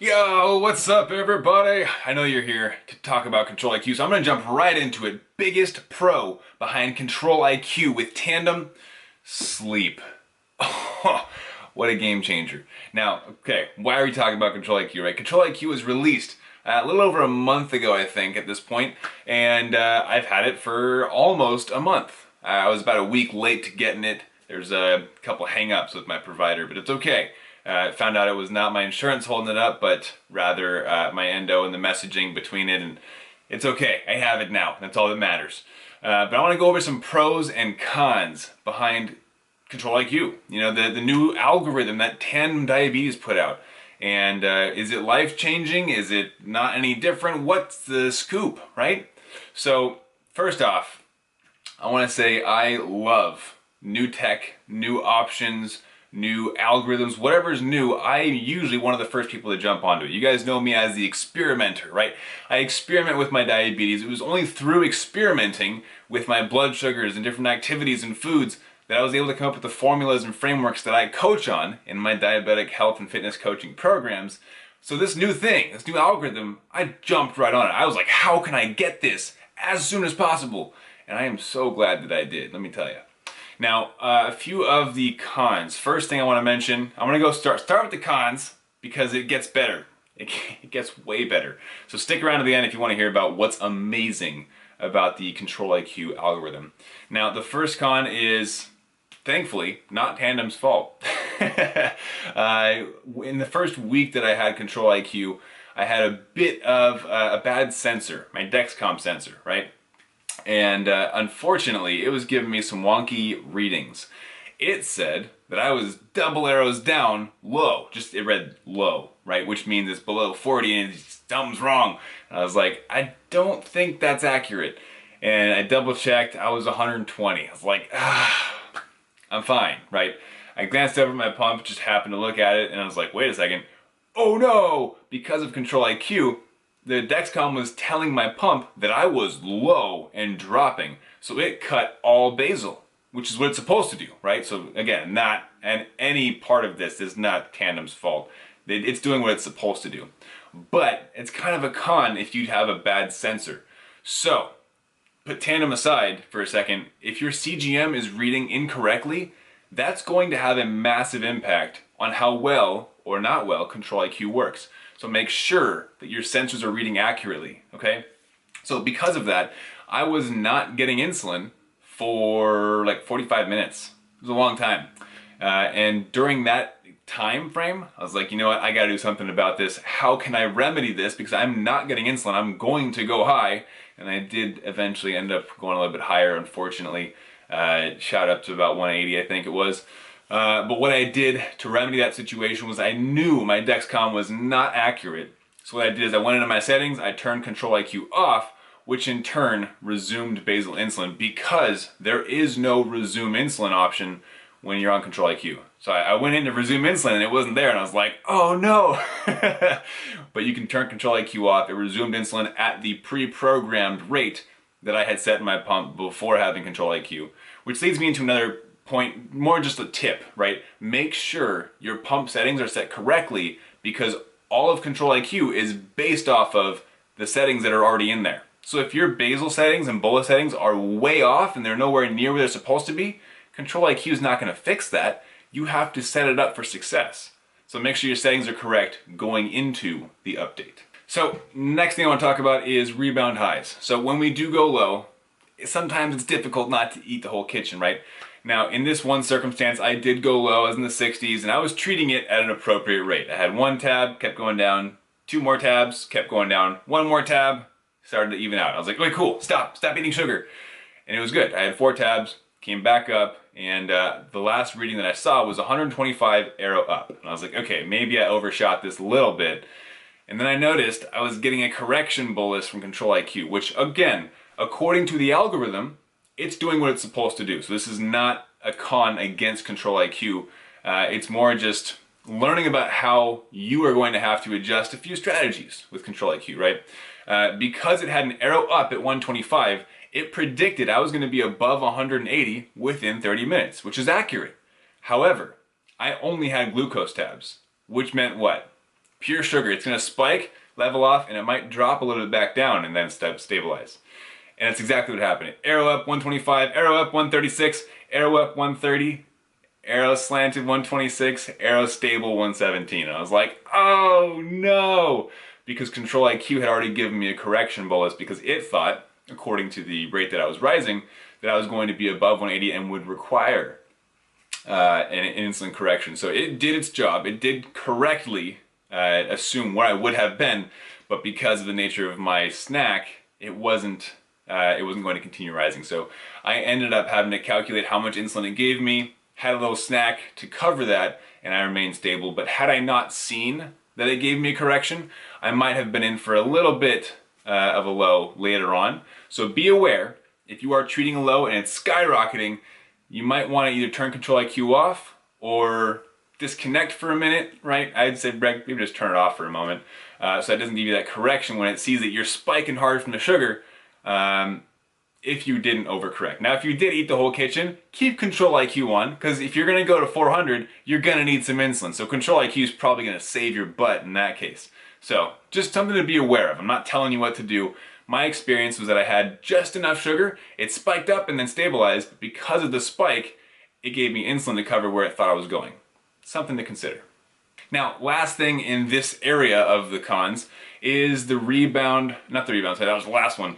Yo, what's up everybody? I know you're here to talk about Control IQ, so I'm gonna jump right into it. Biggest pro behind Control IQ with Tandem: sleep. What a game changer. Now, okay, why are we talking about Control IQ, right? Control IQ was released a little over a month ago, I think, at this point, and I've had it for almost a month. I was about a week late to getting it. There's a couple hang-ups with my provider, but it's okay. Found out it was not my insurance holding it up, but rather my endo and the messaging between it, and it's okay. I have it now. That's all that matters. But I want to go over some pros and cons behind Control IQ. You know, the new algorithm that Tandem Diabetes put out. And is it life-changing? Is it not any different? What's the scoop, right? So, first off, I want to say I love new tech, new options, new algorithms, whatever's new. I'm usually one of the first people to jump onto it. You guys know me as the experimenter, right? I experiment with my diabetes. It was only through experimenting with my blood sugars and different activities and foods that I was able to come up with the formulas and frameworks that I coach on in my diabetic health and fitness coaching programs. So this new thing, this new algorithm, I jumped right on it. I was like, how can I get this as soon as possible? And I am so glad that I did, let me tell you. Now, a few of the cons. First thing I want to mention, I'm going to go start with the cons because it gets better. It gets way better. So stick around to the end if you want to hear about what's amazing about the Control IQ algorithm. Now, the first con is, thankfully, not Tandem's fault. In the first week that I had Control IQ, I had a bit of a bad sensor, my Dexcom sensor, right? And unfortunately, it was giving me some wonky readings. It said that I was double arrows down low. Just, it read low, right? Which means it's below 40 and something's wrong. And I was like, I don't think that's accurate. And I double checked, I was 120. I was like, I'm fine, right? I glanced over at my pump, just happened to look at it, and I was like, wait a second. Oh no! Because of Control IQ, the Dexcom was telling my pump that I was low and dropping, so it cut all basal, which is what it's supposed to do, right? So again, any part of this is not Tandem's fault. It's doing what it's supposed to do. But it's kind of a con if you have a bad sensor. So, put Tandem aside for a second, if your CGM is reading incorrectly, that's going to have a massive impact on how well or not well Control IQ works. So make sure that your sensors are reading accurately, okay? So because of that, I was not getting insulin for like 45 minutes. It was a long time. And during that time frame, I was like, you know what, I gotta do something about this. How can I remedy this? Because I'm not getting insulin, I'm going to go high. And I did eventually end up going a little bit higher, unfortunately. Shot up to about 180, I think it was. But what I did to remedy that situation was I knew my Dexcom was not accurate. So what I did is I went into my settings, I turned Control IQ off, which in turn resumed basal insulin because there is no resume insulin option when you're on Control IQ. So I went in to resume insulin and it wasn't there and I was like, oh no! But you can turn Control IQ off. It resumed insulin at the pre-programmed rate that I had set in my pump before having Control IQ. Which leads me into another point, more just a tip, right? Make sure your pump settings are set correctly because all of Control IQ is based off of the settings that are already in there. So if your basal settings and bolus settings are way off and they're nowhere near where they're supposed to be, Control IQ is not going to fix that. You have to set it up for success. So make sure your settings are correct going into the update. So next thing I want to talk about is rebound highs. So when we do go low, sometimes it's difficult not to eat the whole kitchen, right? Now, in this one circumstance, I did go low. I was in the 60s, and I was treating it at an appropriate rate. I had one tab, kept going down, two more tabs, kept going down, one more tab, started to even out. I was like, okay, cool, stop eating sugar. And it was good. I had 4 tabs, came back up, and the last reading that I saw was 125 arrow up. And I was like, okay, maybe I overshot this a little bit. And then I noticed I was getting a correction bolus from Control IQ, which again, according to the algorithm, it's doing what it's supposed to do. So this is not a con against Control IQ. It's more just learning about how you are going to have to adjust a few strategies with Control IQ, right? Because it had an arrow up at 125, it predicted I was going to be above 180 within 30 minutes, which is accurate. However, I only had glucose tabs, which meant what? pure sugar. It's gonna spike, level off, and it might drop a little bit back down and then stabilize. And that's exactly what happened. Arrow up 125, arrow up 136, arrow up 130, arrow slanted 126, arrow stable 117. And I was like, oh no! Because Control IQ had already given me a correction bolus because it thought, according to the rate that I was rising, that I was going to be above 180 and would require an insulin correction. So it did its job. It did correctly assume where I would have been, but because of the nature of my snack, it wasn't going to continue rising. So I ended up having to calculate how much insulin it gave me, had a little snack to cover that, and I remained stable. But had I not seen that it gave me a correction, I might have been in for a little bit of a low later on. So be aware, if you are treating a low and it's skyrocketing, you might want to either turn Control IQ off or disconnect for a minute, right? I'd say maybe just turn it off for a moment so it doesn't give you that correction when it sees that you're spiking hard from the sugar if you didn't overcorrect. Now, if you did eat the whole kitchen, keep Control IQ on, because if you're going to go to 400, you're going to need some insulin. So Control IQ is probably going to save your butt in that case. So just something to be aware of. I'm not telling you what to do. My experience was that I had just enough sugar, it spiked up and then stabilized, but because of the spike, it gave me insulin to cover where it thought I was going. Something to consider. Now, last thing in this area of the cons is the rebound, not the rebound, that was the last one,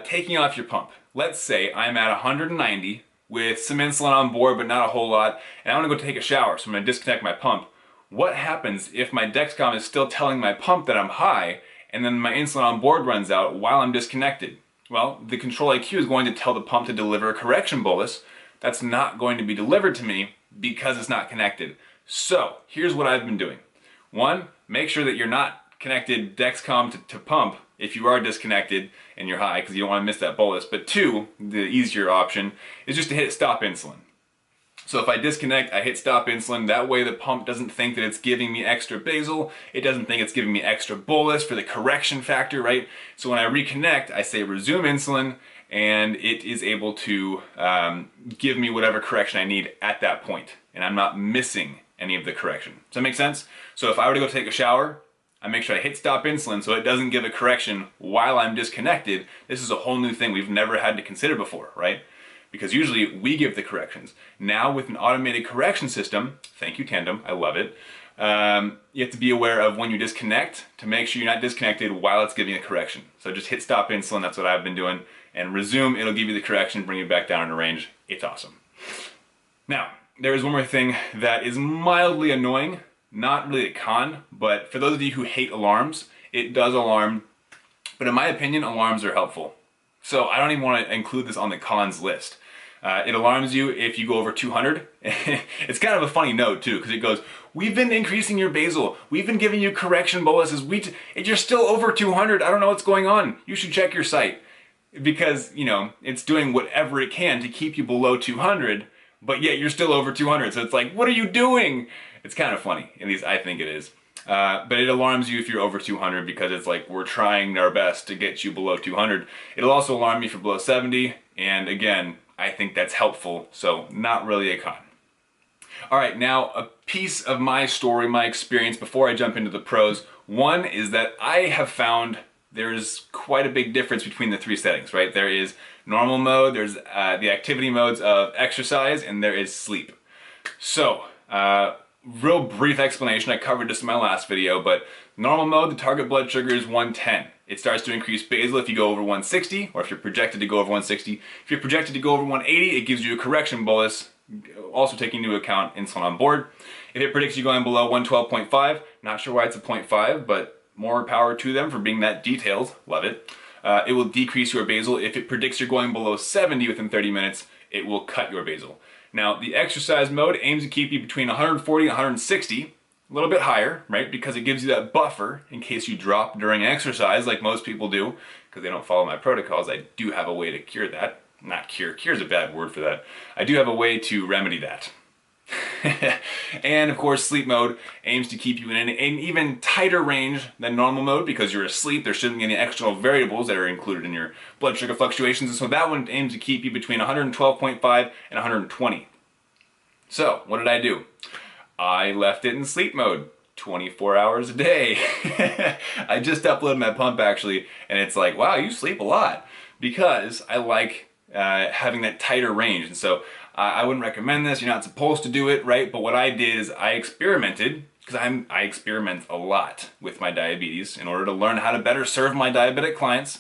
taking off your pump. Let's say I'm at 190 with some insulin on board, but not a whole lot, and I want to go take a shower, so I'm going to disconnect my pump. What happens if my Dexcom is still telling my pump that I'm high, and then my insulin on board runs out while I'm disconnected? Well, the Control IQ is going to tell the pump to deliver a correction bolus. That's not going to be delivered to me because it's not connected. So, here's what I've been doing. One, make sure that you're not connected Dexcom to pump if you are disconnected and you're high, because you don't want to miss that bolus. But two, the easier option is just to hit stop insulin. So if I disconnect, I hit stop insulin. That way the pump doesn't think that it's giving me extra basal. It doesn't think it's giving me extra bolus for the correction factor, right? So when I reconnect, I say resume insulin, and it is able to give me whatever correction I need at that point. And I'm not missing any of the correction. Does that make sense? So if I were to go take a shower, I make sure I hit stop insulin so it doesn't give a correction while I'm disconnected. This is a whole new thing we've never had to consider before, right? Because usually we give the corrections. Now with an automated correction system, thank you Tandem, I love it, you have to be aware of when you disconnect to make sure you're not disconnected while it's giving a correction. So just hit stop insulin, that's what I've been doing, and resume, it'll give you the correction, bring you back down into range. It's awesome. Now, there is one more thing that is mildly annoying, not really a con, but for those of you who hate alarms, it does alarm, but in my opinion, alarms are helpful. So I don't even want to include this on the cons list. It alarms you if you go over 200. It's kind of a funny note too, because it goes, we've been increasing your basal, we've been giving you correction boluses, you're still over 200, I don't know what's going on, you should check your site. Because, you know, it's doing whatever it can to keep you below 200, but yet you're still over 200, so it's like, what are you doing? It's kind of funny, at least I think it is. But it alarms you if you're over 200 because it's like, we're trying our best to get you below 200. It'll also alarm you for below 70, and again, I think that's helpful, so not really a con. Alright, now a piece of my story, my experience before I jump into the pros. One is that I have found there's quite a big difference between the three settings, right? There is normal mode, there's the activity modes of exercise, and there is sleep. So, real brief explanation, I covered this in my last video, but normal mode, the target blood sugar is 110. It starts to increase basal if you go over 160, or if you're projected to go over 160. If you're projected to go over 180, it gives you a correction bolus, also taking into account insulin on board. If it predicts you going below 112.5, not sure why it's a 0.5, but more power to them for being that detailed, love it. It will decrease your basal. If it predicts you're going below 70 within 30 minutes, it will cut your basal. Now, the exercise mode aims to keep you between 140 and 160, a little bit higher, right? Because it gives you that buffer in case you drop during exercise, like most people do, because they don't follow my protocols. I do have a way to cure that. Not cure, cure is a bad word for that. I do have a way to remedy that. And of course, sleep mode aims to keep you in an even tighter range than normal mode because you're asleep. There shouldn't be any external variables that are included in your blood sugar fluctuations, and so that one aims to keep you between 112.5 and 120. So, what did I do? I left it in sleep mode. 24 hours a day. I just uploaded my pump actually, and it's like, wow, you sleep a lot, because I like having that tighter range. And so I wouldn't recommend this. You're not supposed to do it, right? But what I did is I experimented, because I experiment a lot with my diabetes in order to learn how to better serve my diabetic clients.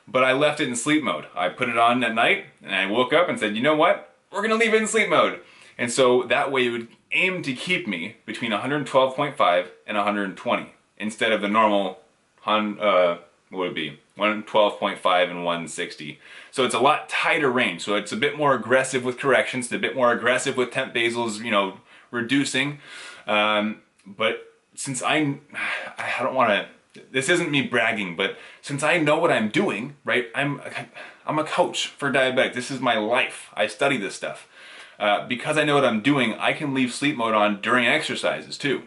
But I left it in sleep mode. I put it on at night, and I woke up and said, you know what? We're gonna leave it in sleep mode. And so that way it would aim to keep me between 112.5 and 120 instead of the normal, what would it be? 112.5 and 160. So it's a lot tighter range. So it's a bit more aggressive with corrections, a bit more aggressive with temp basals, you know, reducing. But since I don't want to, this isn't me bragging, but since I know what I'm doing, right? I'm a coach for diabetic. This is my life. I study this stuff. Because I know what I'm doing, I can leave sleep mode on during exercises too.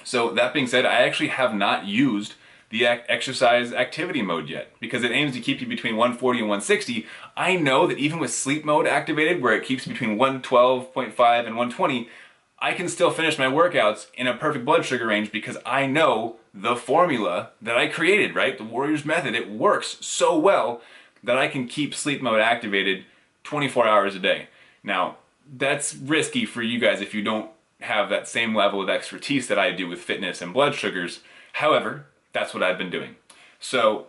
So that being said, I actually have not used the exercise activity mode yet, because it aims to keep you between 140 and 160. I know that even with sleep mode activated, where it keeps between 112.5 and 120, I can still finish my workouts in a perfect blood sugar range, because I know the formula that I created, right? The Warriors method. It works so well that I can keep sleep mode activated 24 hours a day. Now, that's risky for you guys if you don't have that same level of expertise that I do with fitness and blood sugars. However, that's what I've been doing. So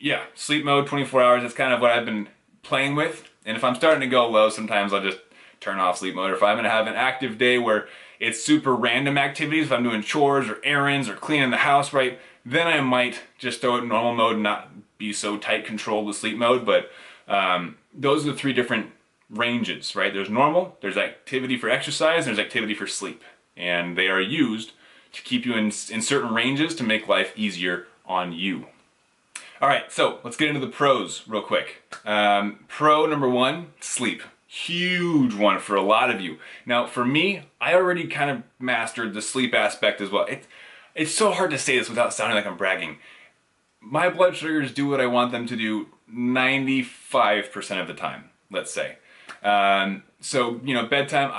yeah, sleep mode 24 hours, that's kind of what I've been playing with. And if I'm starting to go low, sometimes I'll just turn off sleep mode. Or if I'm gonna have an active day where it's super random activities, if I'm doing chores or errands or cleaning the house, right, then I might just throw it in normal mode and not be so tight controlled with sleep mode. But those are the three different ranges, right? There's normal, there's activity for exercise, and there's activity for sleep. And they are used to keep you in certain ranges to make life easier on you. All right, so let's get into the pros real quick. Pro number one, sleep. Huge one for a lot of you. Now, for me, I already kind of mastered the sleep aspect as well. It's so hard to say this without sounding like I'm bragging. My blood sugars do what I want them to do 95% of the time, let's say. So, you know, bedtime,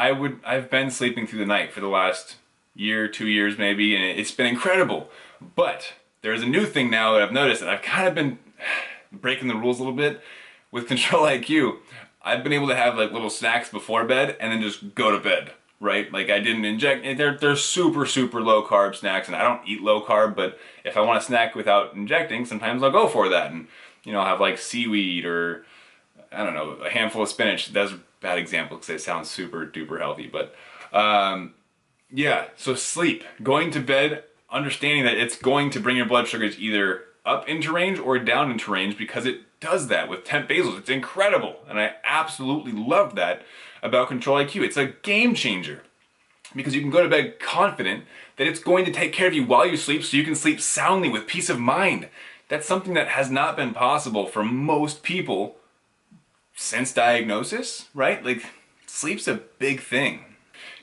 I've been sleeping through the night for the last year, 2 years maybe, and it's been incredible. But there's a new thing now that I've noticed, that I've kind of been breaking the rules a little bit with Control IQ. I've been able to have like little snacks before bed and then just go to bed, right? Like I didn't inject, they're super, super low carb snacks, and I don't eat low carb, but if I want a snack without injecting, sometimes I'll go for that. And, you know, I'll have like seaweed or, I don't know, a handful of spinach. That's a bad example because it sounds super duper healthy, but yeah, so sleep. Going to bed, understanding that it's going to bring your blood sugars either up into range or down into range, because it does that with temp basals. It's incredible, and I absolutely love that about Control IQ. It's a game changer, because you can go to bed confident that it's going to take care of you while you sleep, so you can sleep soundly with peace of mind. That's something that has not been possible for most people since diagnosis, right? Like, sleep's a big thing.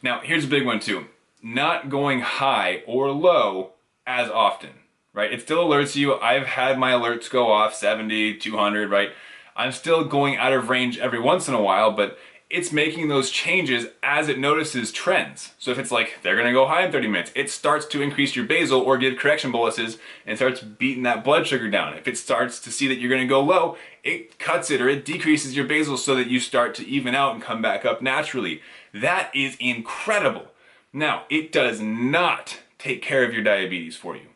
Now, here's a big one too. Not going high or low as often, right? It still alerts you. I've had my alerts go off 70, 200, right? I'm still going out of range every once in a while, but it's making those changes as it notices trends. So if it's like, they're gonna go high in 30 minutes, it starts to increase your basal or give correction boluses and starts beating that blood sugar down. If it starts to see that you're gonna go low, it cuts it or it decreases your basal so that you start to even out and come back up naturally. That is incredible. Now, it does not take care of your diabetes for you.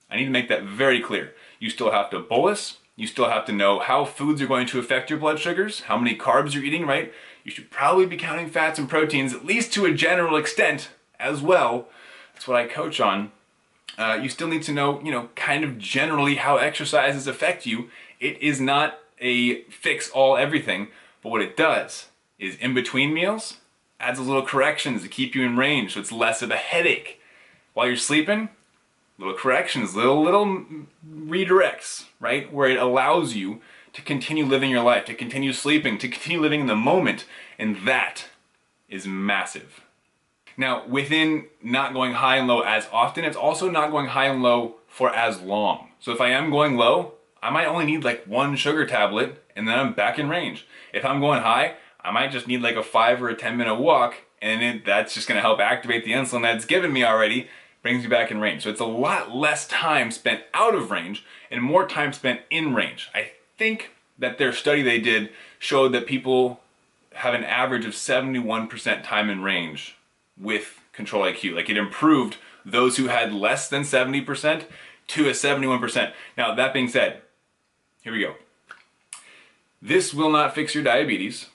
I need to make that very clear. You still have to bolus. You still have to know how foods are going to affect your blood sugars, how many carbs you're eating, right? You should probably be counting fats and proteins, at least to a general extent as well. That's what I coach on. You still need to know, you know, kind of generally how exercises affect you. It is not a fix-all everything, but what it does is in between meals, adds a little corrections to keep you in range so it's less of a headache. While you're sleeping, little corrections, little redirects, right? Where it allows you to continue living your life, to continue sleeping, to continue living in the moment, and that is massive. Now, within not going high and low as often, it's also not going high and low for as long. So if I am going low, I might only need like one sugar tablet and then I'm back in range. If I'm going high, I might just need like a 5 or a 10 minute walk, and that's just gonna help activate the insulin that's given me already brings you back in range. So it's a lot less time spent out of range and more time spent in range. I think that their study they did showed that people have an average of 71% time in range with Control IQ. Like, it improved those who had less than 70% to a 71%. Now, that being said, here we go. This will not fix your diabetes.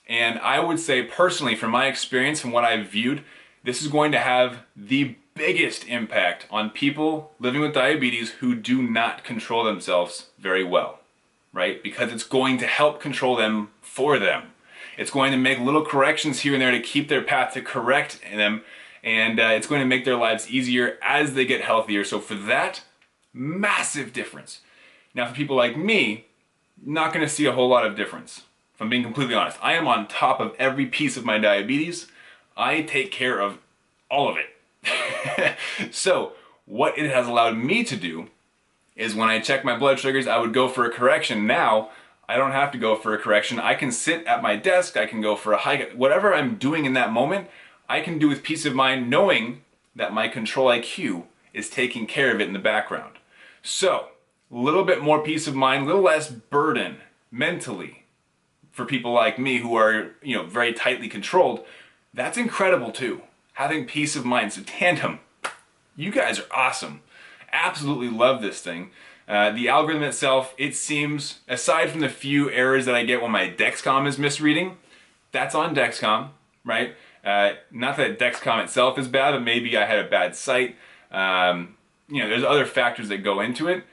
And I would say personally, from my experience and what I've viewed, this is going to have the biggest impact on people living with diabetes who do not control themselves very well, right? Because it's going to help control them for them. It's going to make little corrections here and there to keep their path to correct them, and it's going to make their lives easier as they get healthier. So for that, massive difference. Now for people like me, not going to see a whole lot of difference. If I'm being completely honest, I am on top of every piece of my diabetes. I take care of all of it. So what it has allowed me to do is when I check my blood sugars, I would go for a correction. Now I don't have to go for a correction. I can sit at my desk, I can go for a hike. Whatever I'm doing in that moment, I can do with peace of mind knowing that my Control IQ is taking care of it in the background. So a little bit more peace of mind, a little less burden mentally for people like me who are, very tightly controlled. That's incredible too. Having peace of mind. So Tandem, you guys are awesome. Absolutely love this thing. The algorithm itself, it seems, aside from the few errors that I get when my Dexcom is misreading, that's on Dexcom, right? Not that Dexcom itself is bad, but maybe I had a bad site. There's other factors that go into it.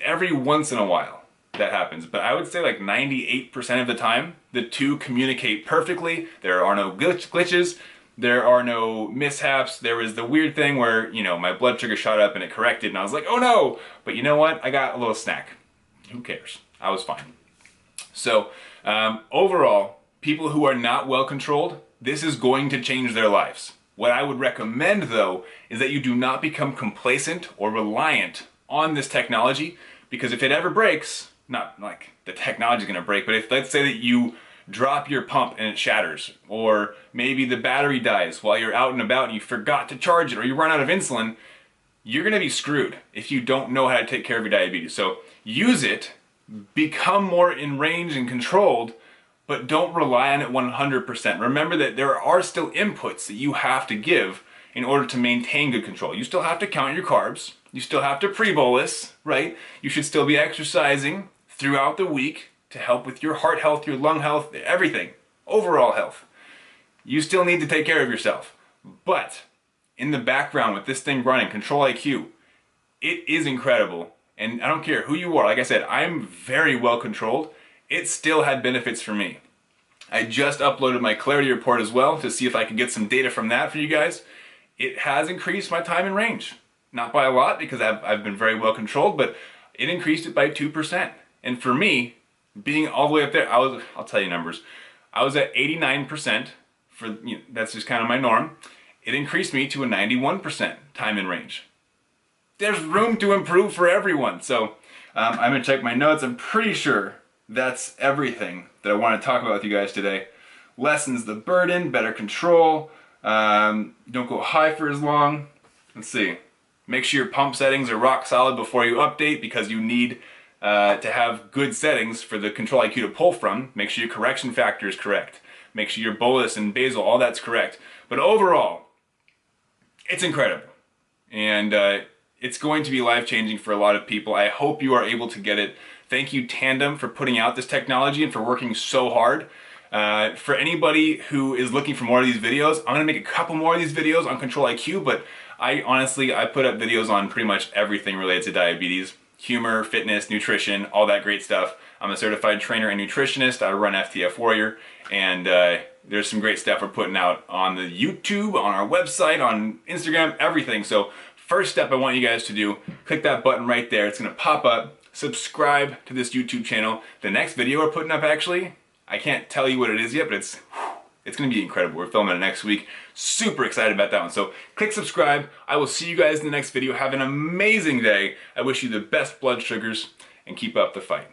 Every once in a while that happens, but I would say like 98% of the time, the two communicate perfectly. There are no glitches. There are no mishaps. There was the weird thing where, my blood sugar shot up and it corrected and I was like, oh no! But you know what? I got a little snack. Who cares? I was fine. So, overall, people who are not well controlled, this is going to change their lives. What I would recommend though, is that you do not become complacent or reliant on this technology, because if it ever breaks, not like the technology is gonna break, but if let's say that you drop your pump and it shatters, or maybe the battery dies while you're out and about and you forgot to charge it, or you run out of insulin, you're gonna be screwed if you don't know how to take care of your diabetes. So use it, become more in range and controlled, but don't rely on it 100%. Remember that there are still inputs that you have to give in order to maintain good control. You still have to count your carbs, you still have to pre-bolus, right? You should still be exercising throughout the week to help with your heart health, your lung health, everything, overall health. You still need to take care of yourself. But in the background with this thing running, Control IQ, it is incredible. And I don't care who you are, like I said, I'm very well controlled. It still had benefits for me. I just uploaded my Clarity report as well to see if I could get some data from that for you guys. It has increased my time in range. Not by a lot because I've been very well controlled, but it increased it by 2%. And for me, being all the way up there, I'll tell you numbers. I was at 89% that's just kind of my norm. It increased me to a 91% time in range. There's room to improve for everyone. So I'm gonna check my notes. I'm pretty sure that's everything that I want to talk about with you guys today. Lessens the burden, better control, don't go high for as long. Let's see. Make sure your pump settings are rock solid before you update, because you need to have good settings for the Control IQ to pull from. Make sure your correction factor is correct. Make sure your bolus and basal, all that's correct. But overall, it's incredible. And it's going to be life-changing for a lot of people. I hope you are able to get it. Thank you, Tandem, for putting out this technology and for working so hard. For anybody who is looking for more of these videos, I'm gonna make a couple more of these videos on Control IQ, but I put up videos on pretty much everything related to diabetes. Humor, fitness, nutrition, all that great stuff. I'm a certified trainer and nutritionist. I run FTF Warrior, and there's some great stuff we're putting out on the YouTube, on our website, on Instagram, everything. So first step I want you guys to do, click that button right there. It's gonna pop up. Subscribe to this YouTube channel. The next video we're putting up, actually, I can't tell you what it is yet, but it's gonna be incredible. We're filming it next week. Super excited about that one. So click subscribe. I will see you guys in the next video. Have an amazing day. I wish you the best blood sugars and keep up the fight.